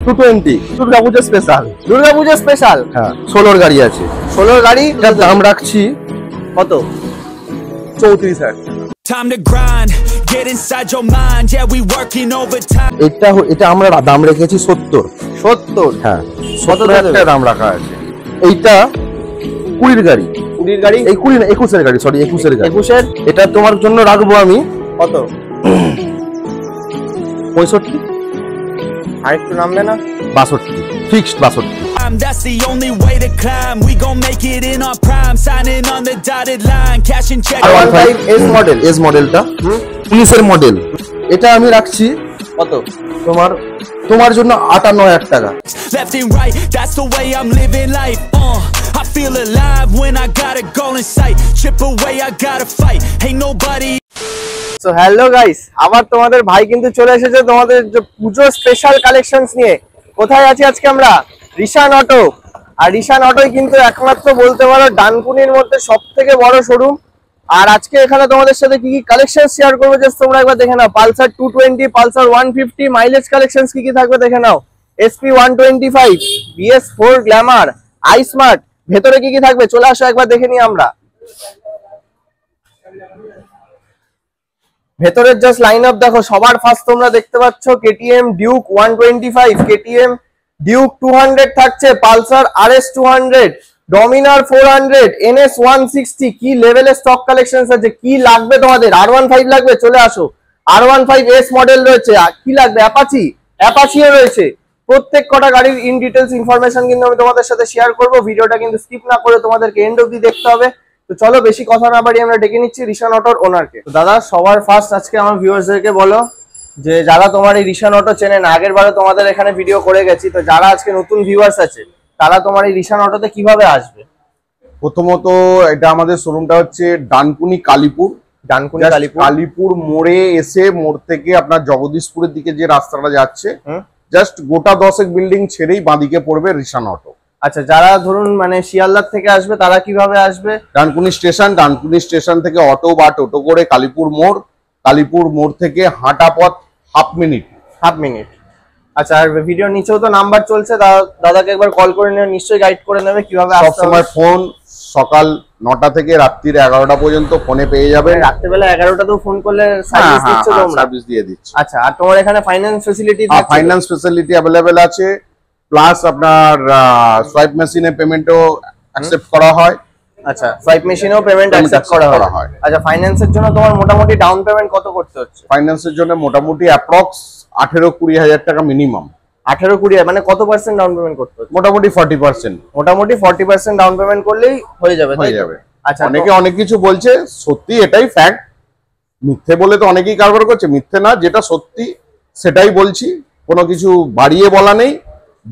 220 Durga Puja special. Durga Puja special. হ্যাঁ 16 গাড়ি আছে। 16 গাড়ি। এটার দাম রাখছি কত? 34,000। Time to grind, get inside your mind, yeah we working overtime. এটা আমরা দাম রেখেছি 70। 70? হ্যাঁ কত একটা দাম রাখা আছে। এইটা 20 গাড়ি। 20 গাড়ি? এই 20 না 21 গাড়ি, সরি 21 গাড়ি। 21 এটা তোমার জন্য রাখবো আমি কত? 65। আর একটু নামবে না? 62 fixed 62। That's the only way to climb. We gon' make it in our prime, signing on the dotted line, cash and check. R15 S model. S মডেলটা 19 এর মডেল। এটা আমি রাখছি কত? তোমার জন্য 58,000 টাকা। Left and right, that's the way I'm living life. I feel alive when I got a goal in sight. Chip away, I gotta fight. Ain't nobody. So hello guys, আবার তোমাদের ভাই কিন্তু চলে এসেছে তোমাদের পুজো স্পেশাল কালেকশনস নিয়ে। কোথায় আছি আজকে আমরা? রিশান অটো। আর রিশান অটোই কিন্তু একমাত্র বলতে পারো ডানকুনির মধ্যে সবথেকে বড় শোরুম। আর আজকে এখানে তোমাদের সাথে কি কি কালেকশন শেয়ার করবো জাস্ট তোমরা একবার দেখে নাও। পালসার 220, পালসার 150 মাইলেজ কালেকশনস কি কি থাকবে দেখে নাও। SP 125, BS4 গ্ল্যামার, আইস্মার্ট, ভেতরে কি কি থাকবে চলে আসো একবার দেখে নিই আমরা। ভেতরের জাস্ট লাইন আপ দেখো। সবার ফার্স্ট তোমরা দেখতে পাচ্ছ KTM ডিউক 125, KTM ডিউক 200 থাকছে, পালসার RS 200, ডমিনার 400, NS 160। কি লেভেলের স্টক কালেকশনস আছে। কি লাগবে তোমাদের? R15 লাগবে চলে আসো। R15 S মডেল রয়েছে। কি লাগবে? অ্যাপাচিও রয়েছে। প্রত্যেক কটা গাড়ির ইন ডিটেলস ইনফরমেশন কিন্তু আমি তোমাদের সাথে শেয়ার করব। ভিডিওটা কিন্তু স্কিপ না করে তোমাদেরকে এন্ড অবধি দেখতে হবে। তো চলো বেশি কথা না বাড়িয়ে আমরা ডেকে নিচ্ছি রিশান অটোর ওনারকে। তো দাদা সবার ফার্স্ট আজকে আমার ভিউয়ার্সদেরকে বলো যে যারা তোমার এই রিশান অটো চেনেন, আগের বারে তোমাদের এখানে ভিডিও করে গেছি, তো যারা আজকে নতুন ভিউয়ার্স আছে তারা তোমার এই রিশান অটোতে কিভাবে আসবে? প্রথমত এটা আমাদের শোরুমটা হচ্ছে ডানকুনি কালীপুর। কালীপুর মোড়ে এসে মোড় থেকে আপনার জগদীশপুরের দিকে যে রাস্তাটা যাচ্ছে জাস্ট গোটা 10 বিল্ডিং ছেড়েই বাঁদিকে পড়বে রিশান অটো। আচ্ছা, যারা ধরুন মানে শিয়ালদার থেকে আসবে তারা কিভাবে আসবে? ডানকুনি স্টেশন থেকে অটো বা টোটো করে কালীপুর মোড় থেকে হাঁটা পথ হাফ মিনিট। আচ্ছা, আর ভিডিওর নিচেও তো নাম্বার চলছে, দাদাকে একবার কল করে নিয়ে নিশ্চয়ই গাইড করে নেবে কিভাবে আসতে হবে। সব সময় ফোন সকাল 9টা থেকে রাত্রির 11টা পর্যন্ত ফোনে পেয়ে যাবে। রাত্রিবেলা 11টাতেও ফোন করলে সার্ভিস দিচ্ছ তোমরা? সার্ভিস দিয়ে দিচ্ছি। আচ্ছা, আর তোমার এখানে finance facility? Finance facility available আছে, প্লাস আপনার সোয়াইপ মেশিনে পেমেন্টও অ্যাকসেপ্ট করা হয়। আচ্ছা, সোয়াইপ মেশিনেও পেমেন্ট অ্যাকসেপ্ট করা হয়। আচ্ছা, ফাইন্যান্সের জন্য তোমার মোটামুটি ডাউন পেমেন্ট কত করতে হচ্ছে? ফাইন্যান্সের জন্য মোটামুটি অ্যাপ্রক্স 18-20 হাজার টাকা মিনিমাম। 18-20 মানে কত পার্সেন্ট ডাউন পেমেন্ট করতে হচ্ছে? মোটামুটি 40%। মোটামুটি 40% ডাউন পেমেন্ট করলেই হয়ে যাবে। আচ্ছা, অনেকে অনেক কিছু বলছে, সত্যি এটাই ফ্যাক্ট। মিথ্যে বলে তো অনেকেই কারবার করছে, মিথ্যে না, যেটা সত্যি সেটাই বলছি, কোনো কিছু বাড়িয়ে বলা নেই,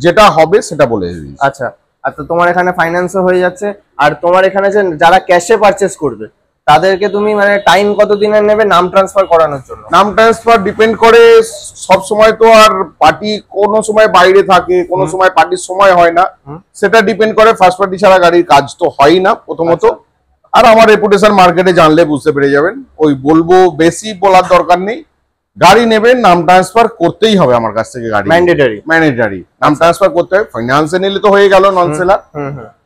যেটা হবে সেটা বলে দিই। আচ্ছা, তো তোমার এখানে ফাইন্যান্সও হয়ে যাচ্ছে। আর তোমার এখানে যে যারা ক্যাশে পারচেজ করবে তাদেরকে তুমি মানে টাইম কত দিনের নেবে নাম ট্রান্সফার করানোর জন্য? নাম ট্রান্সফার ডিপেন্ড করে, সব সময় তো আর পার্টি কোনো সময় বাইরে থাকে, কোনো সময় পার্টির সময় হয় না, সেটা ডিপেন্ড করে। ফার্স্ট পার্টি ছাড়া গাড়ির কাজ তো হয়ই না প্রথমত। আর আমার রেপুটেশন মার্কেটে জানলে বুঝতে পেরে যাবেন, ওই বলবো বেশি বলার দরকার নেই। গাড়ি নেবেন নাম ট্রান্সফার করতেই হবে আমার কাছ থেকে, গাড়ি ম্যান্ডেটরি নাম ট্রান্সফার করতে হবে। ফাইন্যান্সে নিলে তো হয়ে গেল নন সেলার,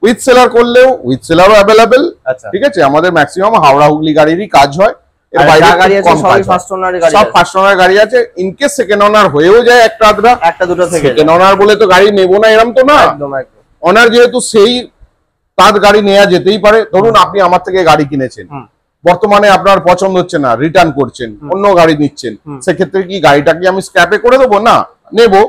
উইথ সেলার করলেও উইথ সেলারও অ্যাভেলেবেল। ঠিক আছে, আমাদের ম্যাক্সিমাম হাওড়া হুগলি গাড়িরই কাজ হয়। এর বাইরে সব ফার্স্ট ওনার গাড়ি আছে। ইনকেস সেকেন্ড ওনার হয়েও যায় একটা দুটো থেকে, সেকেন্ড ওনার বলে তো গাড়ি নেবো না এরকম তো না। ওনার যেহেতু সেই তার গাড়ি নেওয়া যেতেই পারে। ধরুন আপনি আমার থেকে গাড়ি কিনেছেন, বর্তমানে আপনার পছন্দ হচ্ছে না, রিটার্ন করছেন, অন্য গাড়ি নিচ্ছেন, সেক্ষেত্রে কি গাড়িটাকে আমি স্ক্র্যাপে করে দেবো? না, নেবো।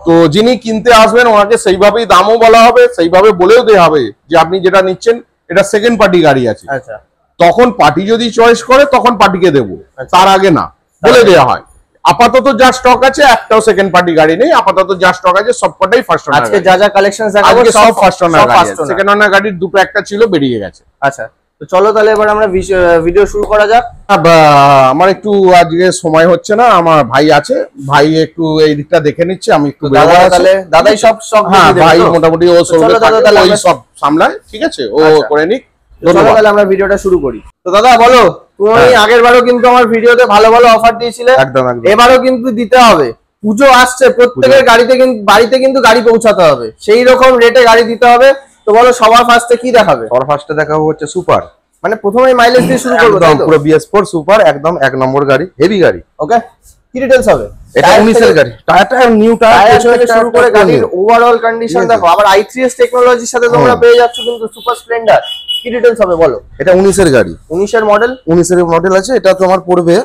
তো যিনি কিনতে আসবেন ওনাকে সেইভাবেই দামও বলা হবে, সেইভাবে বলেও দেওয়া হবে যে আপনি যেটা নিচ্ছেন এটা সেকেন্ড পার্টি গাড়ি আছে। তখন পার্টি যদি চয়েস করে তখন পার্টিকে দেবো, তার আগে না, বলে দেওয়া হয়। আপাতত যা স্টক আছে একটাও সেকেন্ড পার্টি গাড়ি নেই, আপাতত যা স্টক আছে সবকটাই ফার্স্ট ওনার। আজকে যা কালেকশন দেখাবো সব ফার্স্ট ওনার গাড়ি। সেকেন্ড ওনার গাড়ির দুটো একটা ছিল, বেরিয়ে গেছে। আচ্ছা, তো চলো তাহলে এবার আমরা ভিডিও শুরু করা যাক। আমার একটু আজকে সময় হচ্ছে না, আমার ভাই আছে, ভাই একটু এই দিকটা দেখে নিচ্ছে, আমি একটু দাদাই সব ভাই মোটামুটি ও সব সামলায়। ঠিক আছে, ও করে নিক। তাহলে আমরা ভিডিওটা শুরু করি। তো দাদা বলো, তুমি আগের বারও কিন্তু আমার ভিডিওতে ভালো ভালো অফার দিয়েছিলে, এবারও কিন্তু দিতে হবে। পুজো আসছে, প্রত্যেকের বাড়িতে কিন্তু গাড়ি পৌঁছাতে হবে, সেই রকম রেটে গাড়ি দিতে হবে। তো বলো সবার ফার্স্টে কি দেখাবে? সবার ফার্স্টে দেখাবো হচ্ছে সুপার, মানে প্রথমেই মাইলেজ দিয়ে শুরু করবো একদম পুরো BS4 সুপার, একদম 1 নম্বর গাড়ি, হেভি গাড়ি। ওকে, কি ডিটেইলস হবে? এটা 19 এর গাড়ি, টায়ারটা নিউ টায়ার থেকে শুরু করে গাড়ির ওভারঅল কন্ডিশন দেখো। আবার i3s টেকনোলজির সাথে তোমরা পেয়ে যাচ্ছ কিন্তু সুপার স্প্লেন্ডার। কি ডিটেইলস হবে বলো? এটা 19 এর গাড়ি, 19 এর মডেল, 19 এর মডেল আছে। এটা তোমার পড়বে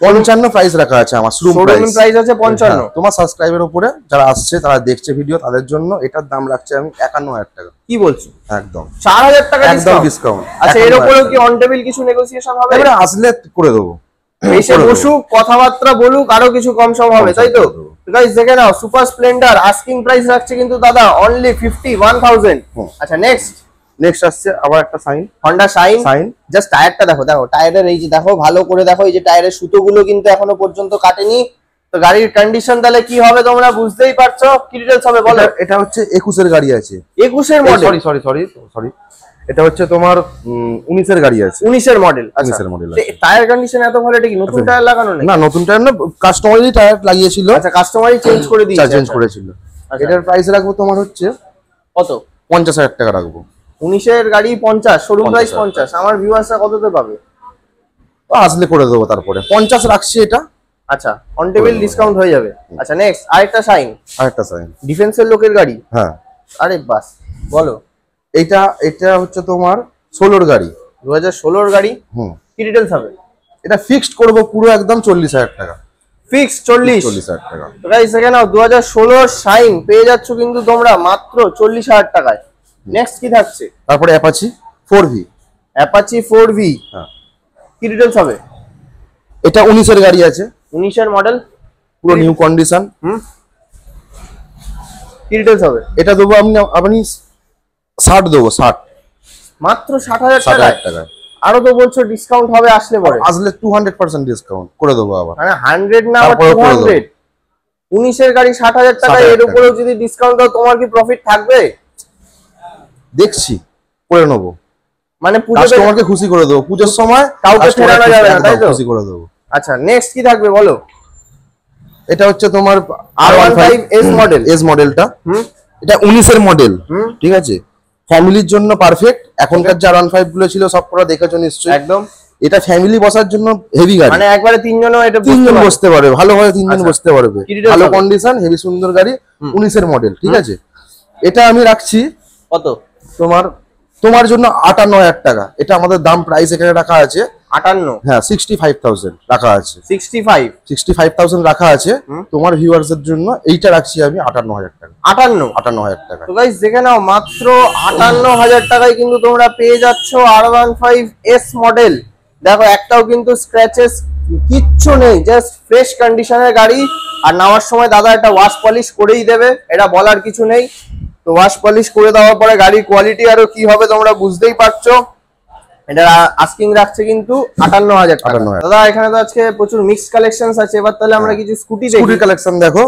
55 প্রাইস রাখা আছে আমার, শোরুম প্রাইস আছে 55। তোমার সাবস্ক্রাইবের উপরে যারা আসছে, তারা দেখছে ভিডিও, তাদের জন্য এটার দাম রাখছি আমি 51000 টাকা। কি বলছো? একদম 4000 টাকা একদম ডিসকাউন্ট। আচ্ছা, এর উপরেও কি অন টেবিল কিছু নেগোসিয়েশন হবে? এবারে আসলে করে দেবো, এসে বসুক, কথাবার্তা বলুক, আরো কিছু কম সম হবে, তাই তো? গাইস দেখে নাও, সুপার স্প্লেন্ডার আস্কিং প্রাইস রাখছে কিন্তু দাদা অনলি 51,000। আচ্ছা, নেক্সট আসছে আবার একটা হন্ডা শাইন। জাস্ট টায়ারটা দেখো, টায়ারের এই যে দেখো, ভালো করে দেখো, এই যে টায়ারের সুতোগুলো কিন্তু এখনো পর্যন্ত কাটেনি। তো গাড়ির কন্ডিশন তাহলে কি হবে তোমরা বুঝতেই পারছো। কি ডিটেইলস হবে বলো? এটা হচ্ছে 21 এর গাড়ি আছে, 21 এর মডেল। সরি, এটা হচ্ছে তোমার 19 এর গাড়ি আছে, 19 এর মডেল। 19 এর মডেল। টায়ার কন্ডিশন এত ভালো, এটা কি নতুন টায়ার লাগানো নেই? না, নতুন টায়ার না, কাস্টমারই টায়ার লাগিয়েছিল। আচ্ছা, কাস্টমারই চেঞ্জ করে দিয়েছে, চেঞ্জ করেছিল। এটার প্রাইস রাখবো তোমার হচ্ছে কত? 50,000 টাকা রাখবো। 19 এর গাড়ি 50, শোরুম প্রাইস 50। আমার ভিউয়ার্সরা কততে পাবে? আসলে করে দেবো, তারপরে 50 রাখছি এটা। আচ্ছা, অন টেবিল ডিসকাউন্ট হয়ে যাবে। আচ্ছা, নেক্সট আরেকটা শাইন। ডিফেন্সের লোকের গাড়ি। হ্যাঁ, আরে বাস, বলো। এটা হচ্ছে তোমার 16 এর গাড়ি, 2016 এর গাড়ি। কি ডিটেইলস হবে? এটা ফিক্সড করব পুরো একদম 40,000 টাকা। ফিক্স 40,000 টাকা। তো গাইস এখানে নাও, 2016 শাইন পেয়ে যাচ্ছ কিন্তু তোমরা মাত্র 40,000 টাকায়। নেক্সট কি থাকছে? তারপরে অ্যাপাচি 4V। Apache 4V। হ্যাঁ। কি ডিটেইলস হবে? এটা 19 এর গাড়ি আছে, 19 এর মডেল, পুরো নিউ কন্ডিশন। কি ডিটেইলস হবে? এটা দেবো আপনি 60 দেবো, 60, মাত্র 60,000 টাকায়। আরো তো বলছো ডিসকাউন্ট হবে আসলে পরে। আসলে 200% ডিসকাউন্ট করে দেবো আবার, মানে 100 না, আবার 200। 19 এর গাড়ি 60,000 টাকা, এর উপরেও যদি ডিসকাউন্ট দাও তোমার কি প্রফিট থাকবে? দেখছি করে নেবো, মানে কাস্টমারকে খুশি করে দেবো, পুজোর সময় কাউকে ফেরানো যাবে না, তাই তো? খুশি করে দেবো। আচ্ছা, নেক্সট কি থাকবে বলো? এটা হচ্ছে তোমার R15S মডেল, এস মডেলটা। এটা 19 এর মডেল, ঠিক আছে, ফ্যামিলির জন্য পারফেক্ট। এখনকার যে R15 গুলো ছিল সব করা দেখেছো নিশ্চয়ই। একদম, এটা ফ্যামিলি বসার জন্য হেভি গাড়ি, মানে একবারে তিনজনও এটা তিনজন বসতে পারবে, ভালোভাবে তিনজন বসতে পারবে, ভালো কন্ডিশন, হেভি সুন্দর গাড়ি, 19 এর মডেল, ঠিক আছে। এটা আমি রাখছি কত? তোমার জন্য 58,000 টাকা। এটা আমাদের দাম প্রাইস এখানে রাখা আছে 58। হ্যাঁ, 65,000 রাখা আছে, 65,000 রাখা আছে তোমার ভিউয়ার্সদের জন্য। এইটা রাখছি আমি 58,000 টাকা। 58,000 টাকা। তো গাইস দেখে নাও, মাত্র 58,000 টাকায় কিন্তু তোমরা পেয়ে যাচ্ছ R15S মডেল। দেখো, একটাও কিন্তু স্ক্র্যাচেস কিচ্ছু নেই, জাস্ট ফ্রেশ কন্ডিশনের গাড়ি। আর নেওয়ার সময় দাদা এটা ওয়াশ পলিশ করেই দেবে, এটা বলার কিছু নেই। তো ওয়াশ পলিশ করে দেওয়ার পরে গাড়ির কোয়ালিটি আরো কি হবে তোমরা বুঝতেই পারছো। এটা আস্কিং রাখছে কিন্তু 58,000 টাকা। দাদা এখানে তো আজকে প্রচুর মিক্সড কালেকশনস আছে, এবার তাহলে আমরা কিছু স্কুটি দেখি। স্কুটি কালেকশন দেখো,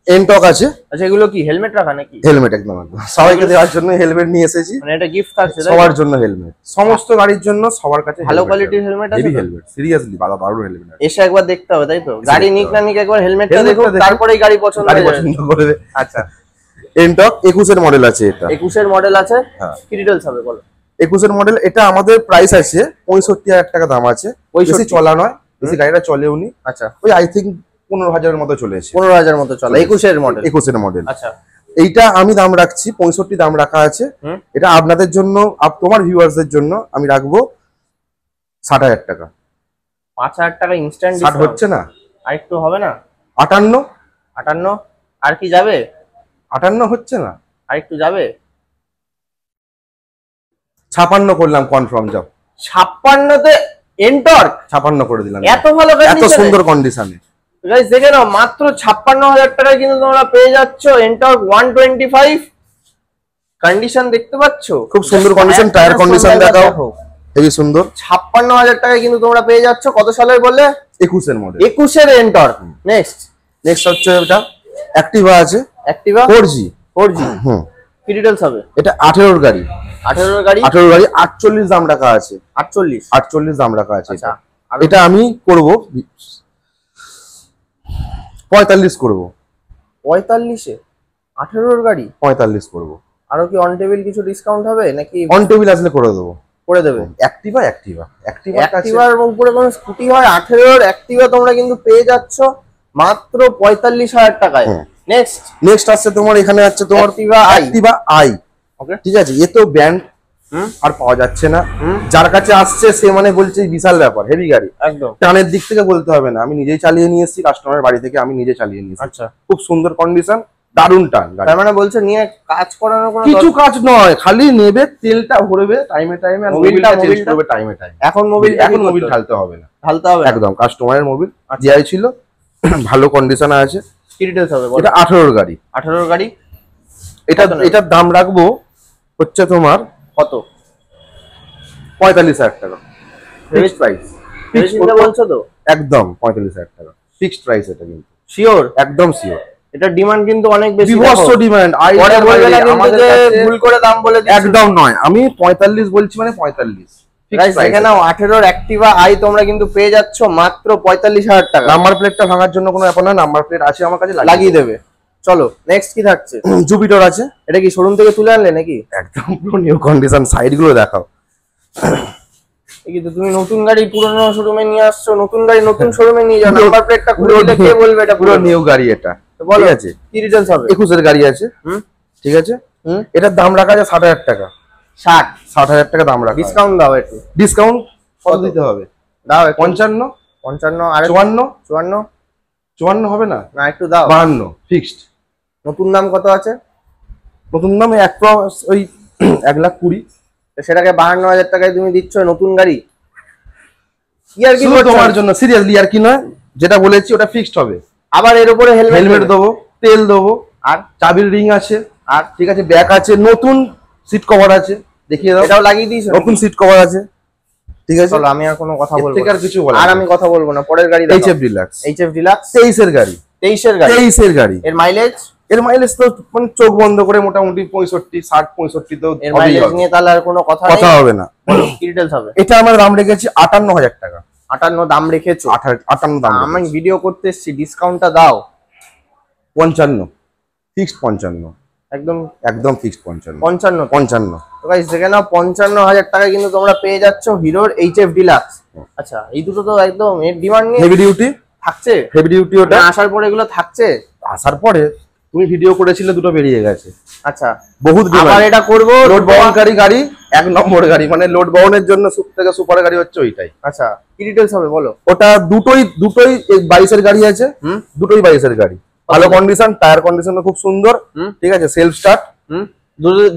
এনটক আছে। আচ্ছা, এগুলো কি হেলমেট রাখা নাকি? হেলমেট, একদম সবাইকে দেওয়ার জন্য হেলমেট নিয়ে এসেছি, মানে এটা গিফট আছে সবার জন্য হেলমেট, সমস্ত গাড়ির জন্য সবার কাছে ভালো কোয়ালিটির হেলমেট আছে। হেভি হেলমেট, সিরিয়াসলি দারুণ হেলমেট। এসে একবার দেখতে হবে, তাই তো? গাড়ি নিক না নিক একবার হেলমেটটা দেখো, তারপরেই গাড়ি পছন্দ করবে। আচ্ছা, এনটক 21 এর মডেল আছে, এটা 21 এর মডেল আছে। কি ডিটেইলস হবে বলো? 21 এর মডেল, এটা আমাদের প্রাইস আছে 65,000 টাকা দাম আছে। বেশি চলা নয়, বেশি গাড়িটা চলেও নি। আচ্ছা, ওই আই থিংক 15,000 এর মতো চলেছে, 15,000 মতো চলে। 21 এর মডেল, 21 এর মডেল। আচ্ছা, এইটা আমি দাম রাখছি 65 দাম রাখা আছে। এটা আপনাদের জন্য, তোমার ভিউয়ার্সদের জন্য আমি রাখবো 60,000 টাকা। 5,000 টাকা ইনস্ট্যান্ট 60 হচ্ছে না, আর একটু হবে না? 58 আর কি যাবে? 58 হচ্ছে না, আর একটু যাবে? 56 করলাম, কনফার্ম যাও। 56 তে এনটর্ক 56 করে দিলাম। এত ভালো কন্ডিশন, এত সুন্দর কন্ডিশনে গাইস দেখে নাও, মাত্র 56,000 টাকায় কিন্তু তোমরা পেয়ে যাচ্ছ এনটর্ক 125। কন্ডিশন দেখতে পাচ্ছো, খুব সুন্দর কন্ডিশন, টায়ার কন্ডিশন দেখাও, হেভি সুন্দর। 56,000 টাকায় কিন্তু তোমরা পেয়ে যাচ্ছ। কত সালের বললে? 21 এর মডেল, 21 এর এনটর্ক। নেক্সট হচ্ছে এটা অ্যাক্টিভা আছে, অ্যাক্টিভা 4G। কি ডিটেইলস হবে? এটা 18 এর গাড়ি, 18 এর গাড়ি, 48 দাম রাখা আছে। 48 দাম রাখা আছে। আচ্ছা, এটা আমি করব 45 করব। 45-এ 18-র গাড়ি 45 করব। আরো কি অন টেবিল কিছু ডিসকাউন্ট হবে নাকি অন টেবিল আসলে করে দেবো। করে দেবে? অ্যাক্টিভার অ্যাক্টিভার উপরে কোনো স্কুটি হয় 18-র অ্যাক্টিভা তোমরা কিন্তু পেয়ে যাচ্ছ মাত্র 45,000 টাকায়। নেক্সট আসছে তোমার, এখানে আছে তোমার অ্যাক্টিভা আই। ওকে, ঠিক আছে, এ তো ব্র্যান্ড আর পাওয়া যাচ্ছে না। যার কাছে আসছে সে মানে বলছে বিশাল ব্যাপার, হেভি গাড়ি। একদম টানের দিক থেকে বলতে হবে না, আমি নিজেই চালিয়ে নিয়ে এসেছি, কাস্টমারের বাড়ি থেকে আমি নিজে চালিয়ে নিয়েছি। আচ্ছা, খুব সুন্দর কন্ডিশন, দারুণ টান। তার মানে বলছে নিয়ে কাজ করানোর কোনো কিছু কাজ নয়, খালি নেবে, তেলটা ভরবে টাইমে আর মোবিলটা চেঞ্জ করবে টাইমে। এখন মোবিল ঢালতে হবে না, একদম কাস্টমারের মোবিল জিআই ছিল, ভালো কন্ডিশনে আছে। কি ডিটেইলস হবে? এটা 18-র গাড়ি। 18-র গাড়ি। এটার দাম রাখবো হচ্ছে তোমার কত? 45,000 টাকা ফিক্সড প্রাইস। বলছো তো? একদম 45,000 টাকা ফিক্সড প্রাইস। এটা কিন্তু শিওর? একদম শিওর। এটা ডিমান্ড কিন্তু অনেক বেশি, বিভৎস ডিমান্ড। আমাদের ভুল করে দাম বলে দিচ্ছি। একদম নয়, আমি 45 বলছি, মানে 45 গাইস দেখে নাও, 18-র অ্যাক্টিভা আই তোমরা কিন্তু পেয়ে যাচ্ছ মাত্র 45,000 টাকা। নাম্বার প্লেটটা ভাঙার জন্য কোনো ব্যাপার না, নাম্বার প্লেট আছে আমার কাছে, লাগিয়ে দেবে। চলো নেক্সট কি থাকছে? জুপিটার আছে। এটা কি শোরুম থেকে তুলে আনলে নাকি? একদম পুরো নিউ কন্ডিশন, সাইড গুলো দেখাও। কিন্তু তুমি নতুন গাড়ি পুরনো শোরুমে নিয়ে আসছো, নতুন গাড়ি নতুন শোরুমে নিয়ে যাও, নাম্বার প্লেটটা খুলে দিলে কে বলবে এটা পুরো নিউ গাড়ি? এটা বলো ঠিক আছে, কি ডিটেইলস হবে? 21-এর গাড়ি আছে। ঠিক আছে, এটার দাম রাখা আছে 60,000 টাকা। 60,000 টাকা দাম রাখা। ডিসকাউন্ট দাও একটু। ডিসকাউন্ট কত দিতে হবে? দাও 55 আর 54 হবে না? না একটু দাও। 52 ফিক্সড। নতুন দাম কত আছে? নতুন দাম ওই 1,20,000। সেটাকে 52,000 টাকায় তুমি দিচ্ছ নতুন গাড়ি? কি আর কি তোমার জন্য সিরিয়াসলি আর কি নয়, যেটা বলেছি ওটা ফিক্সড হবে। আবার এর উপরে হেলমেট দেবো, তেল দেবো, আর চাবির রিং আছে, আর ঠিক আছে ব্যাগ আছে, নতুন সিট কভার আছে, দেখিয়ে দাও। এটাও লাগিয়ে দিয়েছো? নতুন সিট কভার আছে। ঠিক আছে, চলো আমি আর কোনো কথা বলবো না, আর কিছু বলবো আর আমি কথা বলবো না। পরের গাড়ি দেখো, HF ডিলাক্স। 23-এর গাড়ি। 23-এর গাড়ি। এর মাইলেজ তো মানে চোখ বন্ধ করে মোটামুটি 65 তো এর মাইলেজ নিয়ে তাহলে আর কোনো কথা হবে না। কি ডিটেইলস হবে? এটা আমার দাম রেখেছি 58,000 টাকা। 58 দাম রেখেছো? 58 দাম। আমি ভিডিও করতে এসেছি, ডিসকাউন্টটা দাও। 55 ফিক্সড। 55 একদম ফিক্সড। 55 তো গাইস দেখে নাও, 55,000 টাকায় কিন্তু তোমরা পেয়ে যাচ্ছ হিরোর HF ডিলাক্স। আচ্ছা, এই দুটো তো একদম এর ডিমান্ড নেই। হেভি ডিউটি থাকছে? হেভি ডিউটি ওটা আসার পরে এগুলো থাকছে? আসার পরে তুমি ভিডিও করেছিলে, দুটো বেরিয়ে গেছে। আচ্ছা, বহুত আবার এটা করব। লোড বহনকারী গাড়ি, 1 নম্বর গাড়ি, মানে লোড বহনের জন্য সব থেকে সুপার গাড়ি হচ্ছে ওইটাই। আচ্ছা, কি ডিটেইলস হবে বলো? ওটা দুটোই 22-এর গাড়ি আছে। দুটোই 22-এর গাড়ি, ভালো কন্ডিশন, টায়ার কন্ডিশনও খুব সুন্দর। ঠিক আছে, সেলফ স্টার্ট।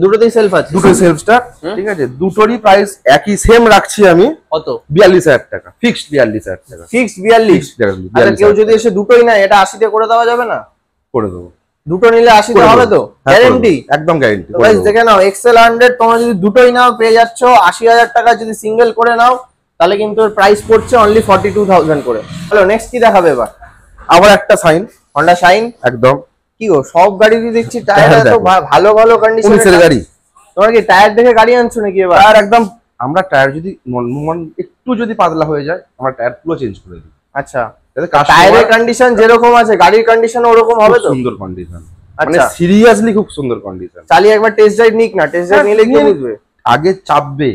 দুটোতেই সেলফ আছে? দুটোই সেলফ স্টার্ট। ঠিক আছে, দুটোরই প্রাইস একই সেম রাখছি আমি। কত? 42,000 টাকা ফিক্সড। 42,000 টাকা ফিক্সড। 42। আচ্ছা, কেউ যদি এসে দুটোই না, এটা 80 তে করে দেওয়া যাবে না? করে দেবো। দুটো নিলে 80 তে হবে তো? গ্যারান্টি? একদম গ্যারান্টি। গাইস দেখে নাও, এক্সেল 100 তোমরা যদি দুটোই নাও পেয়ে যাচ্ছ 80,000 টাকা। যদি সিঙ্গেল করে নাও তাহলে কিন্তু এর প্রাইস পড়ছে অনলি 42,000 করে। চলো নেক্সট কি দেখাবে এবার? আবার একটা সাইন, হন্ডা শাইন। একদম। কি গো, সব গাড়িরই দেখছি টায়ার এত ভালো ভালো কন্ডিশন। 19-এর গাড়ি। তোমরা কি টায়ার দেখে গাড়ি আনছো নাকি এবার? টায়ার একদম, আমরা টায়ার যদি একটু যদি পাতলা হয়ে যায় আমরা টায়ার পুরো চেঞ্জ করে দিই। আচ্ছা, টায়ারের কন্ডিশন যেরকম আছে গাড়ির কন্ডিশন ওরকম হবে তো? সুন্দর কন্ডিশন, মানে সিরিয়াসলি খুব সুন্দর কন্ডিশন। চালিয়ে একবার টেস্ট ড্রাইভ নিক না, টেস্ট ড্রাইভ নিলে কি বুঝবে? আগে চাপবে,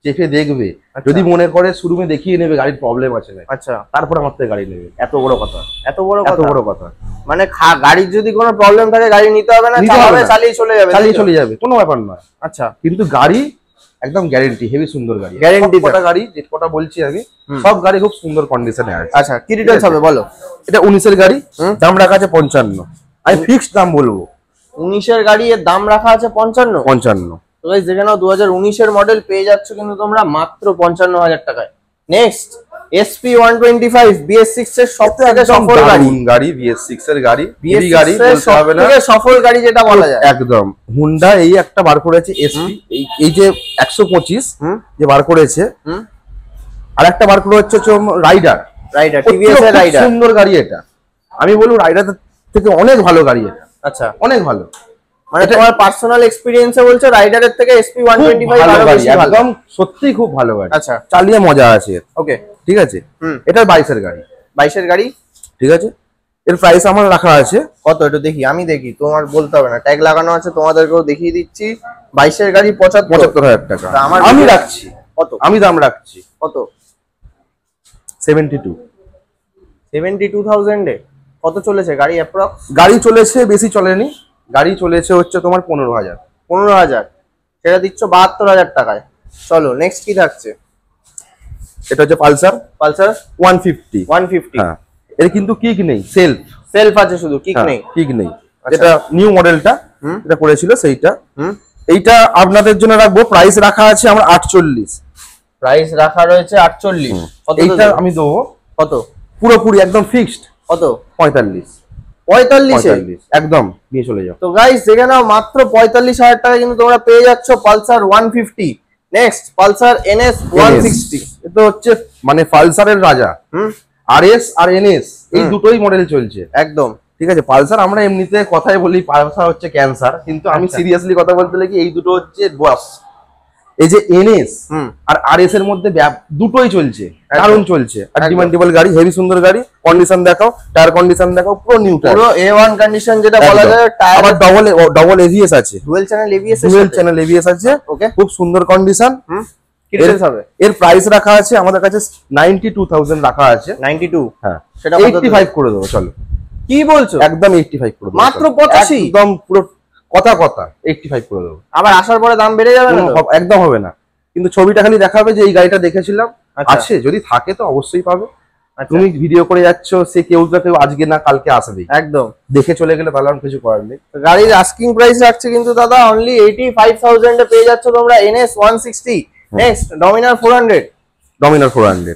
চেপে দেখবে, যদি মনে করে শোরুমে দেখিয়ে নেবে গাড়ির প্রবলেম আছে না। আচ্ছা, তারপর আমার থেকে গাড়ি নেবে। এত বড় কথা, এত বড় কথা। মানে গাড়ির যদি কোনো প্রবলেম থাকে গাড়ি নিতে হবে না, চালিয়ে চলে যাবে, কোনো ব্যাপার নয়। আচ্ছা, কিন্তু গাড়ি একদম গ্যারান্টি, হেভি সুন্দর গাড়ি। গ্যারান্টি গাড়ি যে কটা বলছি আমি, সব গাড়ি খুব সুন্দর কন্ডিশনে আছে। আচ্ছা, কি ডিটেইলস হবে বলো? এটা 19-এর গাড়ি, দাম রাখা আছে 55। আমি ফিক্সড দাম বলবো। 19-এর গাড়ি, এর দাম রাখা আছে 55। তো গাইস দেখে নাও, 2019-এর মডেল পেয়ে যাচ্ছ কিন্তু তোমরা মাত্র 55,000 টাকায়। নেক্সট SP 125 BS6 এর সবথেকে সফল গাড়ি। BS6 এর গাড়ি, হেভি গাড়ি বলতে হবে না, সবথেকে সফল গাড়ি যেটা বলা যায়। একদম। হুন্ডা এই একটা বার করেছে SP, এই যে 125 যে বার করেছে, আর একটা বার করে হচ্ছে রাইডার। TVS এর রাইডার, সুন্দর গাড়ি এটা। আমি বলবো রাইডার থেকে অনেক ভালো গাড়ি এটা। আচ্ছা, অনেক ভালো। মানে তোমার পার্সোনাল এক্সপেরিয়েন্সে বলছো রাইডারের থেকে SP 125 আরো বেশি ভালো। একদম সত্যি খুব ভালো গাড়ি। আচ্ছা, চালিয়ে মজা আছে। ওকে, ঠিক আছে। এটা 22-এর গাড়ি। 22-এর গাড়ি, ঠিক আছে। এর প্রাইস আমার রাখা আছে কত একটু দেখি, আমি দেখি, তোমার বলতে হবে না, ট্যাগ লাগানো আছে, তোমাদেরকেও দেখিয়ে দিচ্ছি। 22 এর গাড়ি 75,000 টাকা। তা আমার আমি রাখছি কত? আমি দাম রাখছি কত? 72। 72,000 এ কত চলেছে গাড়ি অ্যাপ্রক্স? গাড়ি চলেছে, বেশি চলেনি, গাড়ি চলেছে হচ্ছে তোমার 15,000। 15,000, সেটা দিচ্ছ 72,000 টাকায়। চলো নেক্সট কি থাকছে? এটা হচ্ছে পালসার পালসার 150। 150। হ্যাঁ, এর কিন্তু কিক নেই, সেলফ সেলফ আছে শুধু, কিক নেই। কিক নেই। আচ্ছা। এটা নিউ মডেলটা, এটা করেছিল সেইটা। হুম, এইটা আপনাদের জন্য রাখবো, প্রাইস রাখা আছে আমার 48। প্রাইস রাখা রয়েছে 48। কত এইটা আমি দেবো কত? পুরোপুরি একদম ফিক্সড কত? 45। 45 একদম নিয়ে চলে যাও। তো গাইস দেখে নাও, মাত্র 45,000 টাকা কিন্তু তোমরা পেয়ে যাচ্ছ পালসার 150। Next Pulsar NS 160। এটা হচ্ছে মানে পালসারের রাজা। RS আর NS এই দুটোই মডেল চলছে একদম ঠিক আছে। পালসার আমরা এমনিতে কথাই বলি পালসার হচ্ছে ক্যান্সার, কিন্তু আমি আচ্ছা। সিরিয়াসলি কথা বলতে লাগি এই দুটো হচ্ছে বস। এই যে NS আর RS এর মধ্যে দুটোই চলছে, দারুণ চলছে। আর ডিমান্ডেবল গাড়ি, হেভি সুন্দর গাড়ি। কন্ডিশন দেখাও, টায়ার কন্ডিশন দেখাও, পুরো নিউ টায়ার, পুরো A1 কন্ডিশন যেটা বলা যায়। টায়ার আবার ডবল ABS আছে, dual channel ABS, dual channel ABS আছে। ওকে, খুব সুন্দর কন্ডিশন। কি ডিটেইলস হবে? এর প্রাইস রাখা আছে আমাদের কাছে 92,000 রাখা আছে। 92? হ্যাঁ, সেটা 85 করে দেবো। চলো, কি বলছো? একদম 85 করে দেবো। মাত্র 85? একদম পুরো কথা 85 করে দেবো। আবার আসার পরে দাম বেড়ে যাবে না তো? একদম হবে না, কিন্তু ছবিটা খালি দেখাবে যে এই গাড়িটা দেখেছিলাম আচ্ছা। আছে, যদি থাকে তো অবশ্যই পাবে। আচ্ছা। তুমি ভিডিও করে যাচ্ছ, সে কেউ আজকে না কালকে আসবে, একদম দেখে চলে গেলে তাহলে আর কিছু করার নেই। গাড়ির আস্কিং প্রাইস রাখছে কিন্তু দাদা অনলি 85,000 এ পেয়ে যাচ্ছ তোমরা NS 160। নেক্সট ডমিনার 400। ডমিনার 400।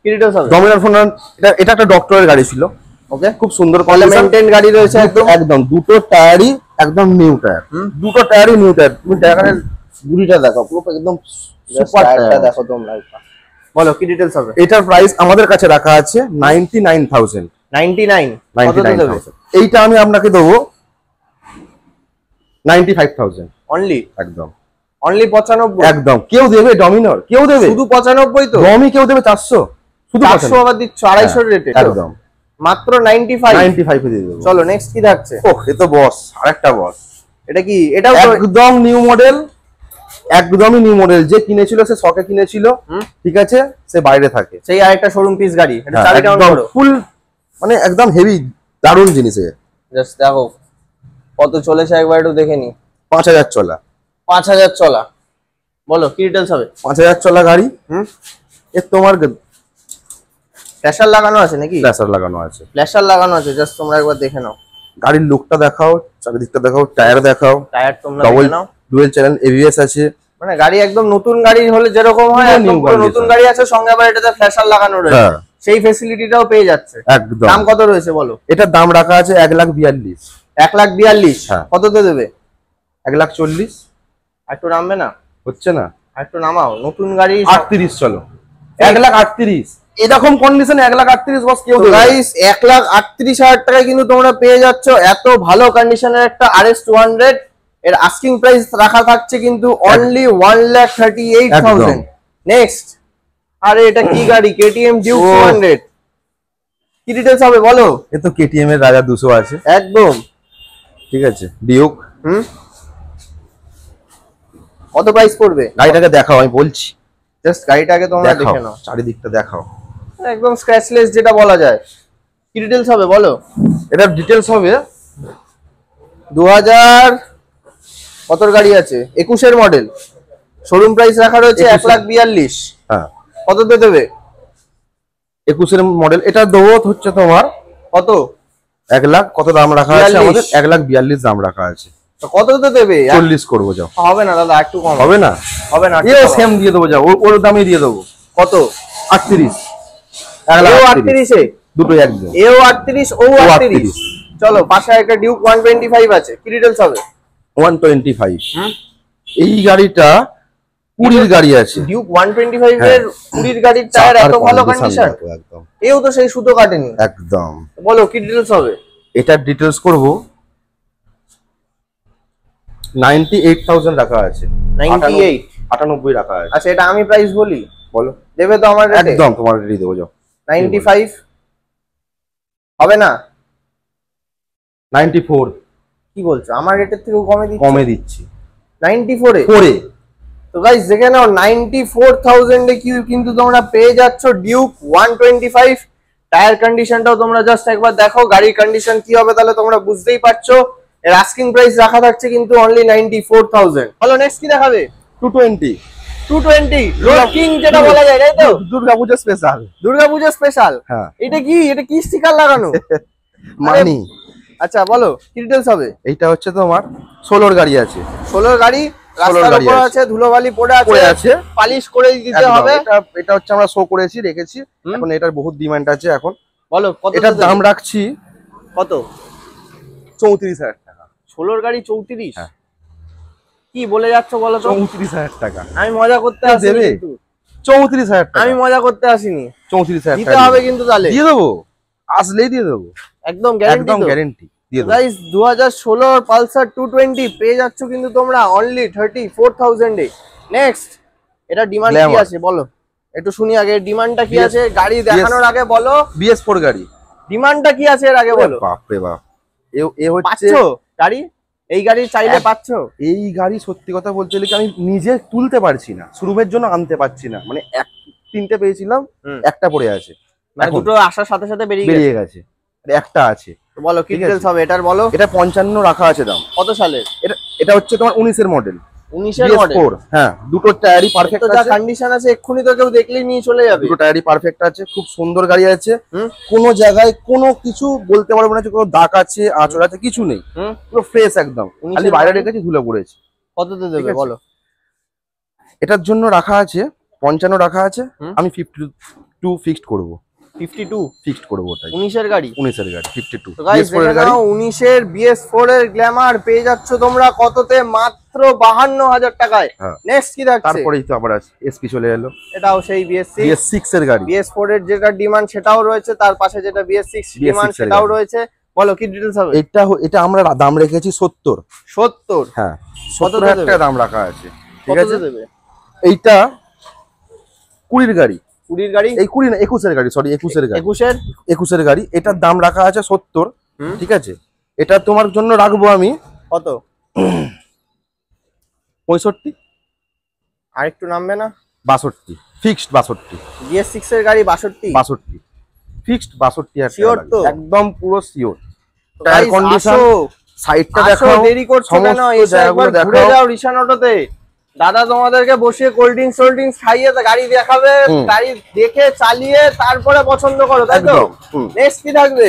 কি ডিটেইলস হবে? ডমিনার 400 এটা একটা ডক্টরের গাড়ি ছিল। ওকে, খুব সুন্দর মেইনটেইন গাড়ি রয়েছে একদম। একদম দুটো টায়ারই একদম নিউ টায়ার, দুটো টায়ারই নিউ টায়ার। তুমি টায়ারের গুড়িটা দেখো, পুরো একদম সুপার টায়ার দেখো তোমরা। বলো কি ডিটেইলস হবে? এটার প্রাইস আমাদের কাছে রাখা আছে 99,000। 99? কত দেবে? এইটা আমি আপনাকে দেবো 95,000 অনলি। একদম অনলি 95? একদম। কেউ দেবে ডমিনার? কেউ দেবে? শুধু 95 তো? ডমি কেউ দেবে 400? শুধু 400 আবার দিচ্ছ 250 রেটে? একদম মাত্র 95? 95 এ দিয়ে দেবো। চলো নেক্সট কি থাকছে? ওহ, এ তো বস, আরেকটা বস। এটা কি? এটাও তো একদম নিউ মডেল, একদমই নিউ মডেল। যে কিনেছিল সে শখে কিনেছিল, ঠিক আছে, সে বাইরে থাকে। সেই আরেকটা শোরুম পিস গাড়ি। এটা চাবি কেমন করো? ফুল মানে একদম হেভি, দারুণ জিনিস। জাস্ট দেখো কত চলেছে, একবার একটু দেখে নি। 5,000 চলা। 5,000 চলা। বলো কি ডিটেইলস হবে? 5,000 চলা গাড়ি। এর তোমার ফ্ল্যাশার লাগানো আছে নাকি? ফ্ল্যাশার লাগানো আছে। ফ্ল্যাশার লাগানো আছে, জাস্ট তোমরা একবার দেখে নাও। গাড়ির লুকটা দেখাও, চারিদিকটা দেখাও, টায়ার দেখাও। টায়ার তোমরা ডবল দেখে নাও। ডুয়াল চ্যানেল ABS আছে। মানে গাড়ি একদম নতুন গাড়ি হলে যেরকম হয়, একদম পুরো নতুন গাড়ি আছে, সঙ্গে আবার এটাতে ফ্ল্যাশার লাগানো রয়েছে। হ্যাঁ, সেই ফ্যাসিলিটিটাও পেয়ে যাচ্ছে। একদম। দাম কত রয়েছে বলো? এটার দাম রাখা আছে 1,42,000। 1,42,000? হ্যাঁ। কততে দেবে? 1,40,000 একটু নামবে না? হচ্ছে না? একটু নামাও, নতুন গাড়ি। 38 চলো। 1,38,000 এরকম কন্ডিশনে 1,38,000 বস কেউ দেবে না। গাইস 1,38,000 টাকায় কিন্তু তোমরা পেয়ে যাচ্ছ এত ভালো কন্ডিশনের একটা RS 200। এর আস্কিং প্রাইস রাখা থাকছে কিন্তু অনলি 1,38,000। নেক্সট, আরে এটা কি গাড়ি? KTM Duke 200। কি ডিটেইলস হবে বলো? এ তো KTM এর রাজা 200 আছে একদম, ঠিক আছে। ডিউক কত প্রাইস পড়বে? গাড়িটাকে দেখাও, আমি বলছি। জাস্ট গাড়িটাকে তোমরা দেখাও, দেখে নাও, চারিদিকটা দেখাও। একদম স্ক্র্যাচলেস যেটা বলা যায়। কি ডিটেইলস হবে বলো? এটা ডিটেইলস হবে 2000 কতর গাড়ি আছে? 21 এর মডেল। শোরুম প্রাইস রাখা রয়েছে 1,42,000। হ্যাঁ, কততে দেবে? 21 এর মডেল। এটা দেবো হচ্ছে তোমার কত? 1,00,000 কত দাম রাখা আছে 42? আমাদের? 1,42,000 দাম রাখা আছে। তো কততে দেবে? 40 করবো, যাও। হবে না দাদা, একটু কম হবে না? হবে না। এও সেম দিয়ে দেবো, যাও, ওর দামই দিয়ে দেবো। কত? 38। এও 38 এ? দুটোই একদম। এও 38, ও 38। চলো, পাশে একটা ডিউক 125 আছে। কি ডিটেইলস হবে? 125। এই গাড়িটা 20 গাড়ি আছে। ডিউক 125 এর 20 গাড়ির টায়ার এত ভালো কন্ডিশন, একদম এও তো সেই সুতো কাটেনি। একদম। বলো কি ডিটেইলস হবে? এটার ডিটেইলস করব 98,000 রাখা আছে। 98? 98 রাখা আছে। আচ্ছা, এটা আমি প্রাইস বলি, বলো। দেবে তো আমার রেটে? একদম তোমার রেডি দেবো, যাও। 95 হবে না? 94 কি বলছো, আমার রেটের থেকেও কমে দিচ্ছি 94 এ। করে। তো গাইস দেখে নাও 94,000 এ কিন্তু তোমরা পেয়ে যাচ্ছ ডিউক 125। টায়ার কন্ডিশনটাও তোমরা জাস্ট একবার দেখো, গাড়ির কন্ডিশন কি হবে তাহলে তোমরা বুঝতেই পারছো। এর আস্কিং প্রাইস রাখা থাকছে কিন্তু অনলি 94,000। হলো নেক্সট কি দেখাবে? 220 রোড কিং যেটা বলা যায়, তাই তো? দুর্গাপূজা স্পেশাল। দুর্গাপূজা স্পেশাল। হ্যাঁ। এটা কি স্টিকার লাগানো? মানি। আচ্ছা বলো কি ডিটেইলস হবে? এইটা হচ্ছে তোমার 16 গাড়ি আছে। 16 গাড়ি রাস্তার গাড়ি উপর আছে। আছে, ধুলোবালি পড়ে আছে, পালিশ করে দিতে একদম। হবে। এটা হচ্ছে আমরা শো করেছি, রেখেছি। এখন এটার বহুত ডিমান্ড আছে এখন। বলো কত? এটার দাম রাখছি কত? 34,000 টাকা। 16 গাড়ি 34? হ্যাঁ। কি বলে যাচ্ছ বলো তো? 34,000 টাকা। আমি মজা করতে আসিনি দেবে? কিন্তু। 34,000 টাকা। আমি মজা করতে আসিনি। 34,000 দিতে হবে কিন্তু তাহলে। দিয়ে দেবো, আসলেই দিয়ে দেবো, একদম গ্যারান্টি। একদম গ্যারান্টি দিয়ে দেবো। গাইস 2016 পালসার 220 পেয়ে যাচ্ছ কিন্তু তোমরা অনলি 34,000 এ। নেক্সট এটা ডিমান্ড কি Glamour। আছে বলো, একটু শুনি আগে ডিমান্ডটা কি BS আছে গাড়ি দেখানোর আগে বলো। BS4 গাড়ি ডিমান্ডটা কি আছে এর আগে বলো। বাপ রে বাপ, এ হচ্ছে পাচ্ছো গাড়ি? এই গাড়ি চাইলে পাচ্ছো? এই গাড়ি সত্যি কথা বলতে গেলে কি আমি নিজে তুলতে পারছি না, শোরুমের জন্য আনতে পারছি না। মানে তিনটে পেয়েছিলাম, একটা পড়ে আছে, মানে এখন দুটো আসার সাথে সাথে বেরিয়ে বেরিয়ে গেছে, আর একটা আছে। তো বলো কি ঠিক আছে। ডিটেইলস হবে এটার বলো। এটা 55 রাখা আছে দাম। কত সালের? এটা হচ্ছে তোমার 19 এর মডেল, 19 এর মডেল। BS4। হ্যাঁ, দুটো টায়ারই পারফেক্ট তো যা আছে, কন্ডিশন আছে এক্ষুনি তো কেউ দেখলেই নিয়ে চলে যাবে। দুটো টায়ারই পারফেক্ট আছে, খুব সুন্দর গাড়ি আছে। হুম। কোনো জায়গায় কোনো কিছু বলতে পারবো না যে কোনো দাগ আছে, আঁচড় আছে, কিছু নেই, হুম। পুরো ফ্রেশ একদম। 19 খালি এর বাইরে মডেল। রেখেছি, ধুলে পড়েছে। কততে ঠিক দেবে আছে। বলো। এটার জন্য রাখা আছে 55 রাখা আছে, হুম। আমি 52 ফিক্সড করব, 52? ফিক্সড করবো ওটাই। 19 এর গাড়ি। 19 এর গাড়ি 52, তো গাইস BS4 এর দেখে গাড়ি। নাও 19 এর BS4 এর গ্ল্যামার পেয়ে যাচ্ছ তোমরা কততে? মাত্র 52,000 টাকায়। হ্যাঁ। নেক্সট কি থাকছে? তারপরেই তো আবার এসপি চলে এলো, এটাও সেই BS6। BS6 এর গাড়ি। BS4 এর যেটা ডিমান্ড সেটাও রয়েছে, তার পাশে যেটা BS6 ডিমান্ড এর সেটাও গাড়ি। রয়েছে। বলো কি ডিটেইলস হবে? এটা আমরা দাম রেখেছি 70। 70? হ্যাঁ, কততে 70,000 দেবে? টাকা দাম রাখা আছে। ঠিক কততে আছে। দেবে? এইটা 20 গাড়ি, 20 গাড়ি? এই 20 না 21 এর গাড়ি, সরি 21 এর গাড়ি, 21 এর? 21 এর গাড়ি। এটার দাম রাখা আছে 70। হুম। ঠিক আছে। এটা তোমার জন্য রাখবো আমি কত? 65, আরেকটু নামবে না? 62, ফিক্সড 62। BS6 এর গাড়ি 62? 62 ফিক্সড, 62,000 টাকা Sure লাগবে। তো? একদম পুরো শিওর। তো টায়ার guys, কন্ডিশন, আসো, সাইডটা আসো, দেখাও, দেরি করছো কেন? সমস্ত এসে জায়গাগুলো একবার ঘুরে দেখাও। যাও রিশান অটোতে। দাদা তোমাদেরকে বসিয়ে কোল্ড ড্রিঙ্কস খাইয়ে গাড়ি দেখাবে, হুম। গাড়ি দেখে চালিয়ে তারপরে পছন্দ করো, তাই তো? একদম। হুম। নেক্সট কি থাকবে?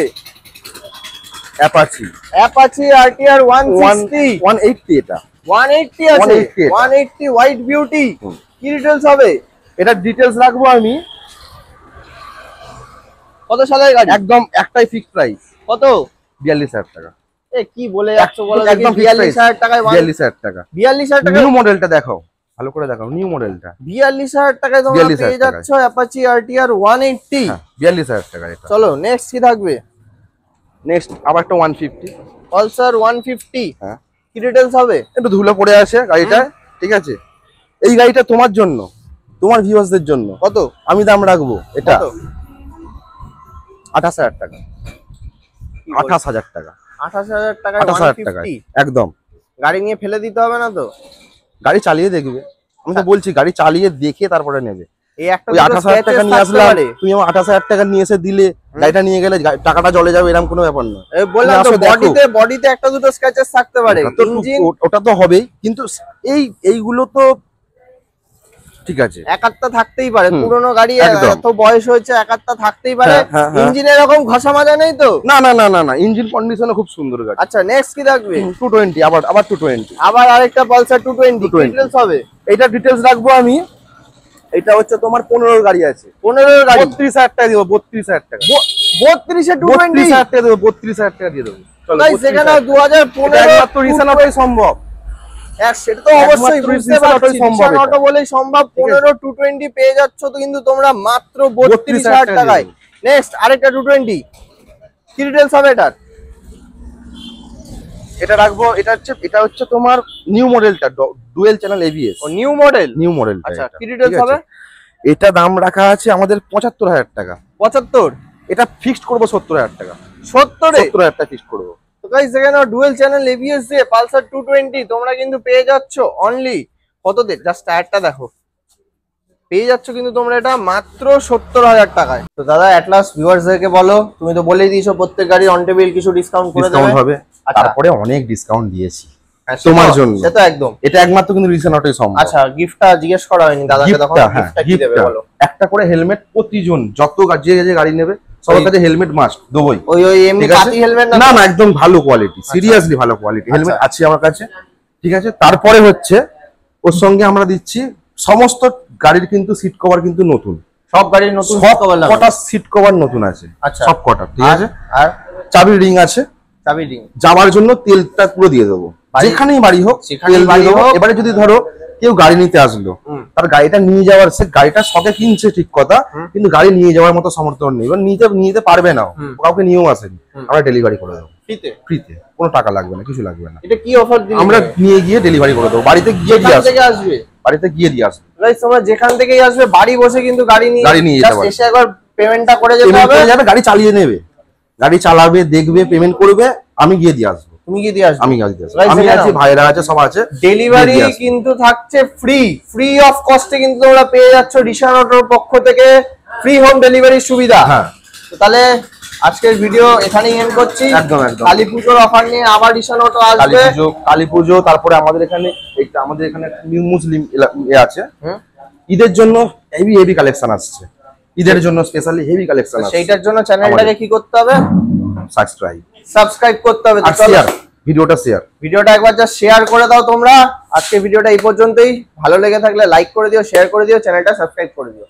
Apache Apache RTR 160। 180, এটা 180 আছে? 180 এটা। 180 হোয়াইট বিউটি। হুম। কি ডিটেইলস হবে? এটার ডিটেলস রাখবো আমি, কত সালের গাড়ি? একদম একটাই ফিক্সড প্রাইস, কত? 42,000 টাকা। এ কি বলে যাচ্ছ বলো দেখি? একদম fixed price, 42,000 টাকায় 42,000 টাকা। 42,000 টাকা? নিউ মডেলটা দেখাও, ভালো করে দেখাও নিউ মডেলটা। 42,000 টাকায় তোমরা 42,000 পেয়ে টাকায়। যাচ্ছ অ্যাপাচি RTR 180। হ্যাঁ, 42,000 টাকা এটা। চলো নেক্সট কি থাকবে? নেক্সট আবার একটা 150। পালসার 150। হ্যাঁ, কি ডিটেইলস হবে? একটু ধুলো পড়ে আছে গাড়িটা। ঠিক আছে। এই গাড়িটা তোমার জন্য, তোমার ভিউয়ার্সদের জন্য কত? আমি দাম রাখবো এটা কত? 28,000 টাকা। 28,000 টাকা। 28,000 টাকায় 28,000 টাকা 150। একদম। গাড়ি নিয়ে ফেলে দিতে হবে না তো? গাড়ি চালিয়ে দেখবে, আমি তো বলছি গাড়ি চালিয়ে দেখে তারপরে নেবে। এই একটা ওই 28,000 টাকা নিয়ে আসলাম, তুমি আমার 28,000 টাকা নিয়ে এসে দিলে, গাড়িটা নিয়ে গেলে টাকাটা জলে যাবে, এরকম কোনো ব্যাপার না। বললাম তো তুমি আসো, দেখো। বডিতে একটা দুটো স্ক্র্যাচেস থাকতে পারে। ওটা তো ইঞ্জিন ওটা তো হবেই, কিন্তু এইগুলো তো ঠিক আছে। একাত্তা থাকতেই পারে, হুম, পুরোনো গাড়ি একদম। এত বয়স হয়েছে, একাত্তা থাকতেই পারে। হ্যাঁ, হ্যাঁ, হ্যাঁ। ইঞ্জিনে এরকম ঘষা মাজা নেই তো? না না না না না, ইঞ্জিন কন্ডিশনও খুব সুন্দর গাড়ি। আচ্ছা নেক্সট কি থাকবে? 220, আবার 220। আবার আরেকটা পালসার 220। 220 ডিটেইলস হবে? এইটা ডিটেলস রাখবো আমি। এটা হচ্ছে তোমার 15 গাড়ি আছে, 15 গাড়ি 32,000 টাকা দিব, 32,000 টাকা। 32 এ 220। 32,000 টাকা দেবো, 32,000 টাকা দিয়ে দেবো। চলো, গাইস এখানে 2015 একমাত্র রিসান অটোই সম্ভব। হ্যাঁ সেটা তো অবশ্যই একমাত্র বুঝতে রিসান পারছি, অটোই সম্ভব রিসান এটা। অটো বলেই সম্ভব। 15 220 পেয়ে যাচ্ছ তো কিন্তু তোমরা মাত্র 32,000 টাকা টাকায়। দিয়ে নেক্সট আরেকটা 220। কি ডিটেইলস হবে এটার? এটা রাখবো। এটা হচ্ছে তোমার নিউ মডেলটা, ডুয়েল চ্যানেল ABS। ও নিউ মডেল। New model. আচ্ছা কি ডিটেইলস হবে? এটা দাম রাখা আছে আমাদের 75,000 টাকা। 75? এটা ফিক্সড করবো 70,000 টাকা। 70 এ? 70,000 টাকা ফিক্সড করবো। তো গাইস এখানে ডুয়েল চ্যানেল এবিএস দিয়ে পালসার 220 তোমরা কিন্তু পেয়ে যাচ্ছ অনলি কততে, জাস্ট টায়ারটা দেখো, পেয়ে যাচ্ছ কিন্তু তোমরা এটা মাত্র 70,000 টাকায়। তো দাদা এট লাস্ট ভিউয়ার্সদেরকে বলো, তুমি তো বলেই দিয়েছো প্রত্যেক গাড়ি অন টেবিল কিছু ডিসকাউন্ট করে ডিসকাউন্ট দেবে। হবে, আচ্ছা। তারপরে অনেক ডিসকাউন্ট দিয়েছি হ্যাঁ, তোমার জন্য। সেটা একদম। এটা একমাত্র কিন্তু রিসেন্ট অটোই সম্ভব। আচ্ছা, গিফটটা জিজ্ঞেস করা হয়নি দাদাকে তখন, গিফটটা, হ্যাঁ, গিফটটা কি দেবে গিফটটা বলো? একটা করে হেলমেট প্রতিজন যত যে যে গাড়ি নেবে সবার কাছে হেলমেট মাস্ট দেবই। ওই এমনি ঠিক আছে? পাতি হেলমেট না? না না, একদম ভালো কোয়ালিটি, সিরিয়াসলি ভালো কোয়ালিটি হেলমেট আছে আমার কাছে। ঠিক আছে, তারপরে হচ্ছে ওর সঙ্গে আমরা দিচ্ছি সমস্ত গাড়ির কিন্তু সিট কভার কিন্তু নতুন, সব গাড়ির নতুন সব কভার লাগানো? কটা সিট কভার নতুন আছে। আচ্ছা। সব কটা, ঠিক আছে। আর চাবি রিং আছে, চাবি রিং, যাওয়ার জন্য তেলটা পুরো দিয়ে দেবো, যেখানেই বাড়ি হোক যেখানেই তেল বাড়ি দিয়ে দেবো। হোক। এবারে যদি ধরো কেউ গাড়ি নিতে আসলো, তার গাড়িটা নিয়ে যাওয়ার, সে গাড়িটা শখে কিনছে ঠিক কথা, কিন্তু গাড়ি নিয়ে যাওয়ার মতো সমর্থন নেই, এবার নিতে পারবে না, কাউকে নিয়েও আসেনি, আমরা ডেলিভারি করে দেবো ফ্রিতে। ফ্রিতে, কোনো টাকা লাগবে না, কিছু লাগবে না। এটা কি অফার দিলে? আমরা নিয়ে গিয়ে ডেলিভারি করে দেবো, বাড়িতে গিয়ে দিয়ে যেখান আসবে, থেকে আসবে, বাড়িতে গিয়ে দিয়ে আসবে। গাইস তোমরা যেখান থেকেই আসবে বাড়ি বসে কিন্তু গাড়ি নিয়ে যেতে just পারবে। এসে একবার পেমেন্টটা করে যেতে পেমেন্ট হবে। করে যাবে, গাড়ি চালিয়ে নেবে, গাড়ি চালাবে, দেখবে, পেমেন্ট করবে, আমি গিয়ে দিয়ে আসবো। তুমি কি দিয়ে আসবে? আমি গিয়ে দিয়ে আসবো, Guys, আমি এখানে আছি, ভাইরা আছে, সব আছে। ডেলিভারি দিয়ে আসবো। কিন্তু থাকছে ফ্রি অফ কস্টে কিন্তু তোমরা পেয়ে যাচ্ছ রিশান অটোর পক্ষ থেকে ফ্রি হোম ডেলিভারি সুবিধা। হ্যাঁ। তো তাহলে আজকের ভিডিও এখানেই এন্ড করছি। একদম, একদম। কালী পুজোর অফার নিয়ে আবার রিশান অটো আসবে। কালী পুজো, তারপরে আমাদের এখানে একটা নিউ মুসলিম আছে, ঈদের জন্য হেভি হেভি কালেকশন আসছে, ঈদের জন্য স্পেশালি হেভি কালেকশন আসছে। সেইটার জন্য চ্যানেলটাকে কি করতে হবে? সাবস্ক্রাইব করতে হবে। আর শেয়ার, ভিডিওটা একবার যা শেয়ার করে দাও তোমরা। আজকে ভিডিওটা এই পর্যন্তই। ভালো লেগে থাকলে লাইক করে দিও, শেয়ার করে দিও, চ্যানেলটা সাবস্ক্রাইব করে দিও।